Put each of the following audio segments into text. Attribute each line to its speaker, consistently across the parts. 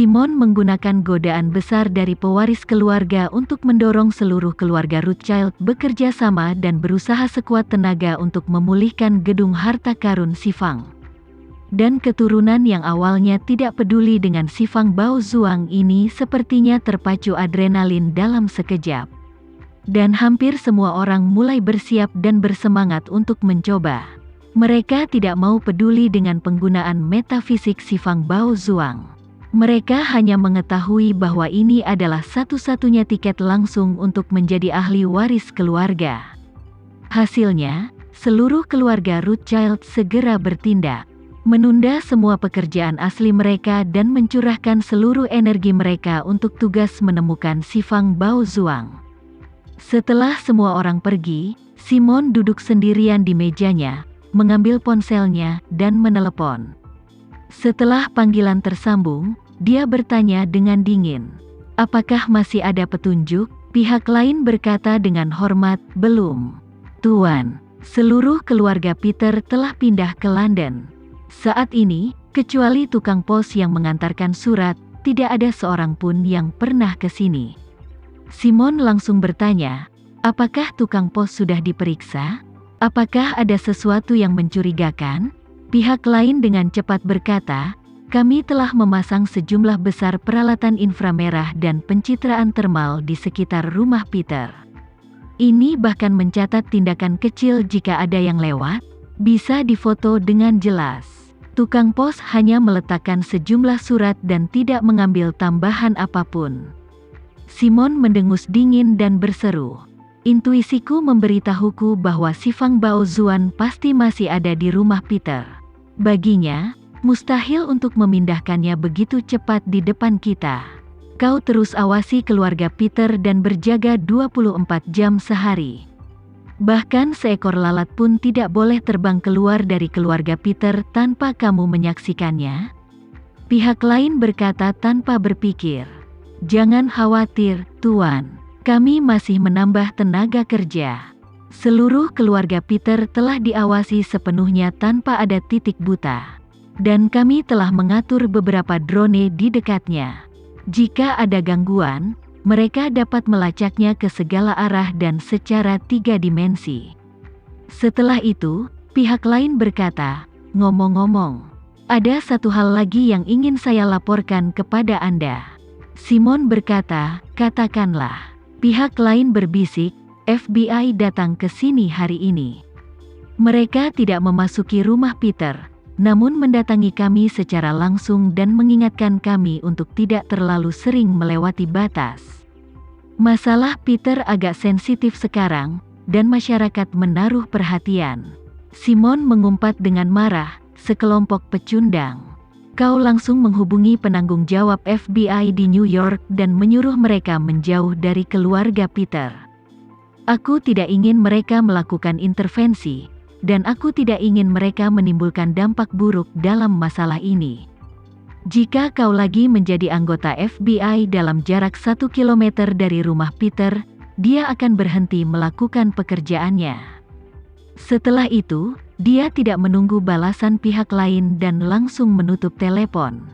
Speaker 1: Simon menggunakan godaan besar dari pewaris keluarga untuk mendorong seluruh keluarga Rothschild bekerja sama dan berusaha sekuat tenaga untuk memulihkan gedung harta karun Xifang. Dan keturunan yang awalnya tidak peduli dengan Xifang Baozuang ini sepertinya terpacu adrenalin dalam sekejap. Dan hampir semua orang mulai bersiap dan bersemangat untuk mencoba. Mereka tidak mau peduli dengan penggunaan metafisik Xifang Baozuang. Mereka hanya mengetahui bahwa ini adalah satu-satunya tiket langsung untuk menjadi ahli waris keluarga. Hasilnya, seluruh keluarga Rothschild segera bertindak, menunda semua pekerjaan asli mereka dan mencurahkan seluruh energi mereka untuk tugas menemukan Xifang Baozuang. Setelah semua orang pergi, Simon duduk sendirian di mejanya, mengambil ponselnya dan menelepon. Setelah panggilan tersambung, dia bertanya dengan dingin, "Apakah masih ada petunjuk?" Pihak lain berkata dengan hormat, "Belum, Tuan. Seluruh keluarga Peter telah pindah ke London. Saat ini, kecuali tukang pos yang mengantarkan surat, tidak ada seorang pun yang pernah ke sini." Simon langsung bertanya, "Apakah tukang pos sudah diperiksa? Apakah ada sesuatu yang mencurigakan?" Pihak lain dengan cepat berkata, "Kami telah memasang sejumlah besar peralatan inframerah dan pencitraan termal di sekitar rumah Peter. Ini bahkan mencatat tindakan kecil jika ada yang lewat, bisa difoto dengan jelas." Tukang pos hanya meletakkan sejumlah surat dan tidak mengambil tambahan apapun. Simon mendengus dingin dan berseru, "Intuisiku memberitahuku bahwa Xifang Baozuan pasti masih ada di rumah Peter. Baginya, mustahil untuk memindahkannya begitu cepat di depan kita. Kau terus awasi keluarga Peter dan berjaga 24 jam sehari. Bahkan seekor lalat pun tidak boleh terbang keluar dari keluarga Peter tanpa kamu menyaksikannya." Pihak lain berkata tanpa berpikir, "Jangan khawatir, Tuan. Kami masih menambah tenaga kerja. Seluruh keluarga Peter telah diawasi sepenuhnya tanpa ada titik buta. Dan kami telah mengatur beberapa drone di dekatnya. Jika ada gangguan, mereka dapat melacaknya ke segala arah dan secara 3 dimensi." Setelah itu, pihak lain berkata, "Ngomong-ngomong, ada satu hal lagi yang ingin saya laporkan kepada Anda." Simon berkata, "Katakanlah." Pihak lain berbisik, "FBI datang ke sini hari ini. Mereka tidak memasuki rumah Peter, namun mendatangi kami secara langsung dan mengingatkan kami untuk tidak terlalu sering melewati batas. Masalah Peter agak sensitif sekarang, dan masyarakat menaruh perhatian." Simon mengumpat dengan marah, "Sekelompok pecundang. Kau langsung menghubungi penanggung jawab FBI di New York dan menyuruh mereka menjauh dari keluarga Peter. Aku tidak ingin mereka melakukan intervensi, dan aku tidak ingin mereka menimbulkan dampak buruk dalam masalah ini. Jika kau lagi menjadi anggota FBI dalam jarak 1 kilometer dari rumah Peter, dia akan berhenti melakukan pekerjaannya." Setelah itu, dia tidak menunggu balasan pihak lain dan langsung menutup telepon.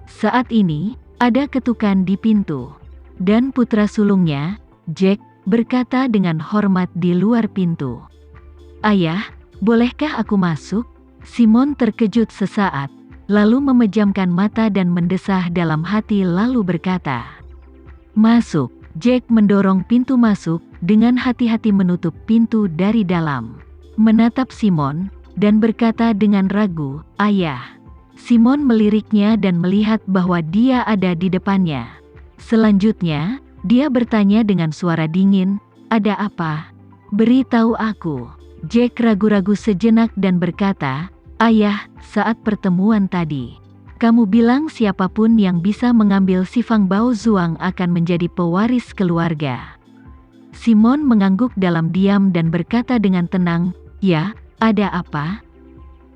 Speaker 1: Saat ini, ada ketukan di pintu. Dan putra sulungnya, Jack, berkata dengan hormat di luar pintu, "Ayah, bolehkah aku masuk?" Simon terkejut sesaat, lalu memejamkan mata dan mendesah dalam hati lalu berkata, "Masuk." Jack mendorong pintu masuk, dengan hati-hati menutup pintu dari dalam. Menatap Simon, dan berkata dengan ragu, "Ayah." Simon meliriknya dan melihat bahwa dia ada di depannya. Selanjutnya, dia bertanya dengan suara dingin, "Ada apa? Beritahu aku." Jack ragu-ragu sejenak dan berkata, "Ayah, saat pertemuan tadi, kamu bilang siapapun yang bisa mengambil Xifang Baozuang akan menjadi pewaris keluarga." Simon mengangguk dalam diam dan berkata dengan tenang, "Ya, ada apa?"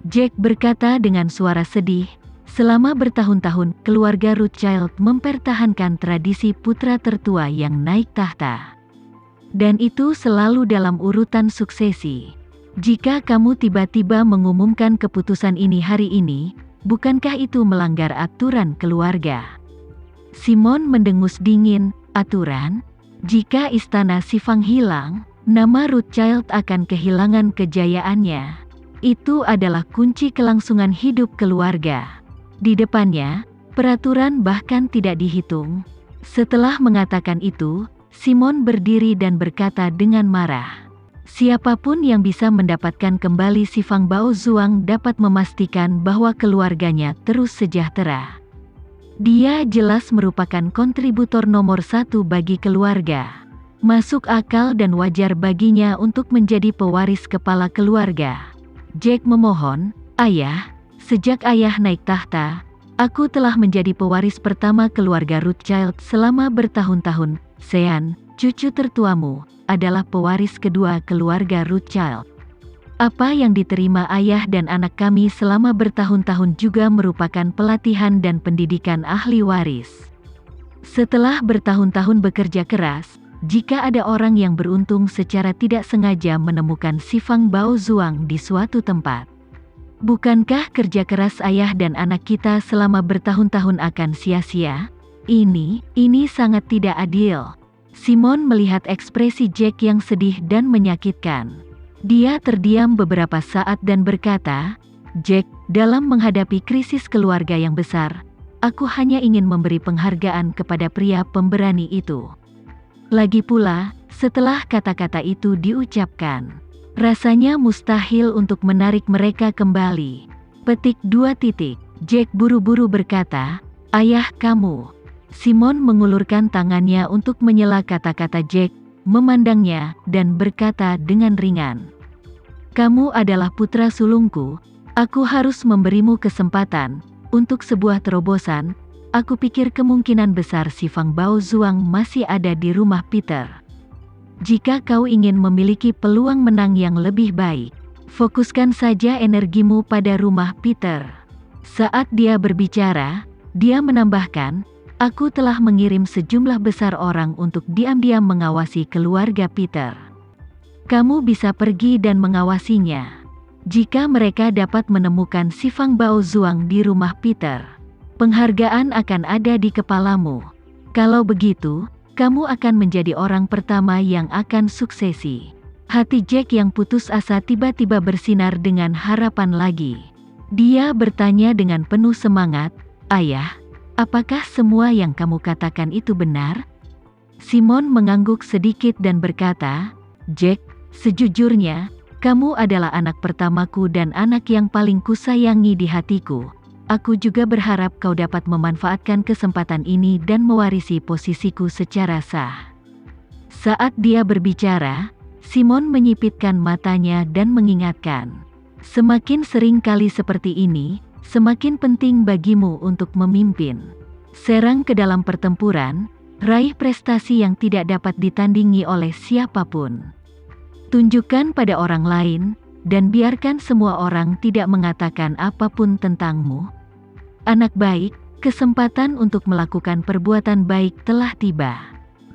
Speaker 1: Jack berkata dengan suara sedih, "Selama bertahun-tahun, keluarga Rothschild mempertahankan tradisi putra tertua yang naik tahta. Dan itu selalu dalam urutan suksesi. Jika kamu tiba-tiba mengumumkan keputusan ini hari ini, bukankah itu melanggar aturan keluarga?" Simon mendengus dingin. Aturan? Jika istana Sifang hilang, nama Rothschild akan kehilangan kejayaannya. Itu adalah kunci kelangsungan hidup keluarga. Di depannya, peraturan bahkan tidak dihitung. Setelah mengatakan itu, Simon berdiri dan berkata dengan marah, "Siapapun yang bisa mendapatkan kembali Sifang Baozuang dapat memastikan bahwa keluarganya terus sejahtera. Dia jelas merupakan kontributor nomor 1 bagi keluarga. Masuk akal dan wajar baginya untuk menjadi pewaris kepala keluarga." Jack memohon, "Ayah, sejak ayah naik tahta, aku telah menjadi pewaris pertama keluarga Rothschild selama bertahun-tahun. Sean, cucu tertuamu, adalah pewaris kedua keluarga Rothschild. Apa yang diterima ayah dan anak kami selama bertahun-tahun juga merupakan pelatihan dan pendidikan ahli waris. Setelah bertahun-tahun bekerja keras, jika ada orang yang beruntung secara tidak sengaja menemukan Sifang Baozuang di suatu tempat, bukankah kerja keras ayah dan anak kita selama bertahun-tahun akan sia-sia? Ini sangat tidak adil." Simon melihat ekspresi Jack yang sedih dan menyakitkan. Dia terdiam beberapa saat dan berkata, "Jack, dalam menghadapi krisis keluarga yang besar, aku hanya ingin memberi penghargaan kepada pria pemberani itu." Lagi pula, setelah kata-kata itu diucapkan, rasanya mustahil untuk menarik mereka kembali. Petik 2. Jack buru-buru berkata, "Ayah kamu." Simon mengulurkan tangannya untuk menyela kata-kata Jack, memandangnya, dan berkata dengan ringan, "Kamu adalah putra sulungku, aku harus memberimu kesempatan, untuk sebuah terobosan. Aku pikir kemungkinan besar Sifang Baozuang masih ada di rumah Peter. Jika kau ingin memiliki peluang menang yang lebih baik, fokuskan saja energimu pada rumah Peter." Saat dia berbicara, dia menambahkan, "Aku telah mengirim sejumlah besar orang untuk diam-diam mengawasi keluarga Peter. Kamu bisa pergi dan mengawasinya. Jika mereka dapat menemukan Sifang Baozuang di rumah Peter, penghargaan akan ada di kepalamu. Kalau begitu, kamu akan menjadi orang pertama yang akan suksesi." Hati Jack yang putus asa tiba-tiba bersinar dengan harapan lagi. Dia bertanya dengan penuh semangat, "Ayah, apakah semua yang kamu katakan itu benar?" Simon mengangguk sedikit dan berkata, "Jack, sejujurnya, kamu adalah anak pertamaku dan anak yang paling kusayangi di hatiku. Aku juga berharap kau dapat memanfaatkan kesempatan ini dan mewarisi posisiku secara sah." Saat dia berbicara, Simon menyipitkan matanya dan mengingatkan, "Semakin sering kali seperti ini, semakin penting bagimu untuk memimpin. Serang ke dalam pertempuran, raih prestasi yang tidak dapat ditandingi oleh siapapun. Tunjukkan pada orang lain, dan biarkan semua orang tidak mengatakan apapun tentangmu. Anak baik, kesempatan untuk melakukan perbuatan baik telah tiba."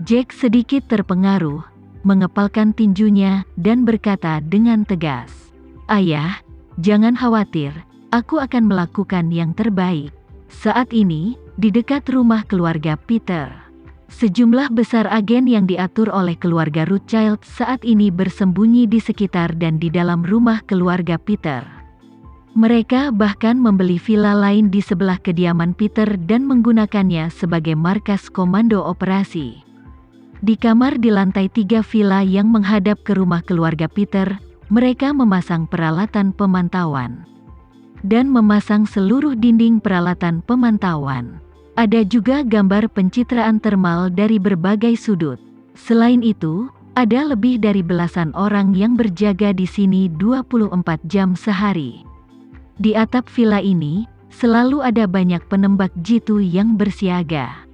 Speaker 1: Jack sedikit terpengaruh, mengepalkan tinjunya, dan berkata dengan tegas, "Ayah, jangan khawatir. Aku akan melakukan yang terbaik." Saat ini, di dekat rumah keluarga Peter, sejumlah besar agen yang diatur oleh keluarga Rothschild saat ini bersembunyi di sekitar dan di dalam rumah keluarga Peter. Mereka bahkan membeli villa lain di sebelah kediaman Peter dan menggunakannya sebagai markas komando operasi. Di kamar di lantai 3 villa yang menghadap ke rumah keluarga Peter, mereka memasang peralatan pemantauan dan memasang seluruh dinding peralatan pemantauan. Ada juga gambar pencitraan termal dari berbagai sudut. Selain itu, ada lebih dari belasan orang yang berjaga di sini 24 jam sehari. Di atap villa ini, selalu ada banyak penembak jitu yang bersiaga.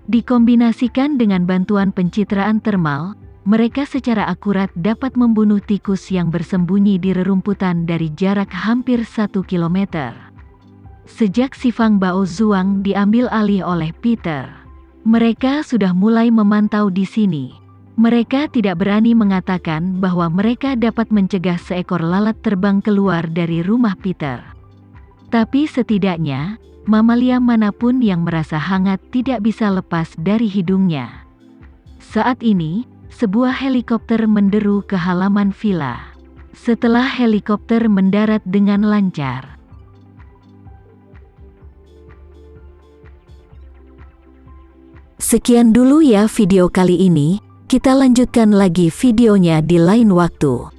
Speaker 1: Dikombinasikan dengan bantuan pencitraan termal, mereka secara akurat dapat membunuh tikus yang bersembunyi di rerumputan dari jarak hampir 1 kilometer. Sejak Sifang Baozuang diambil alih oleh Peter, mereka sudah mulai memantau di sini. Mereka tidak berani mengatakan bahwa mereka dapat mencegah seekor lalat terbang keluar dari rumah Peter. Tapi setidaknya, Mamalia manapun yang merasa hangat tidak bisa lepas dari hidungnya. Saat ini, sebuah helikopter menderu ke halaman villa. Setelah helikopter mendarat dengan lancar, sekian dulu ya video kali ini, kita lanjutkan lagi videonya di lain waktu.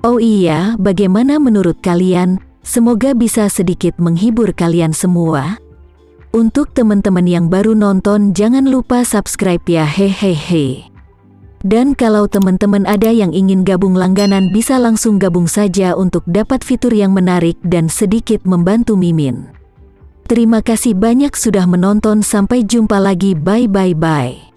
Speaker 1: Oh iya, bagaimana menurut kalian? Semoga bisa sedikit menghibur kalian semua. Untuk teman-teman yang baru nonton, jangan lupa subscribe ya, hehehe. Dan kalau teman-teman ada yang ingin gabung langganan, bisa langsung gabung saja untuk dapat fitur yang menarik dan sedikit membantu Mimin. Terima kasih banyak sudah menonton, sampai jumpa lagi, bye.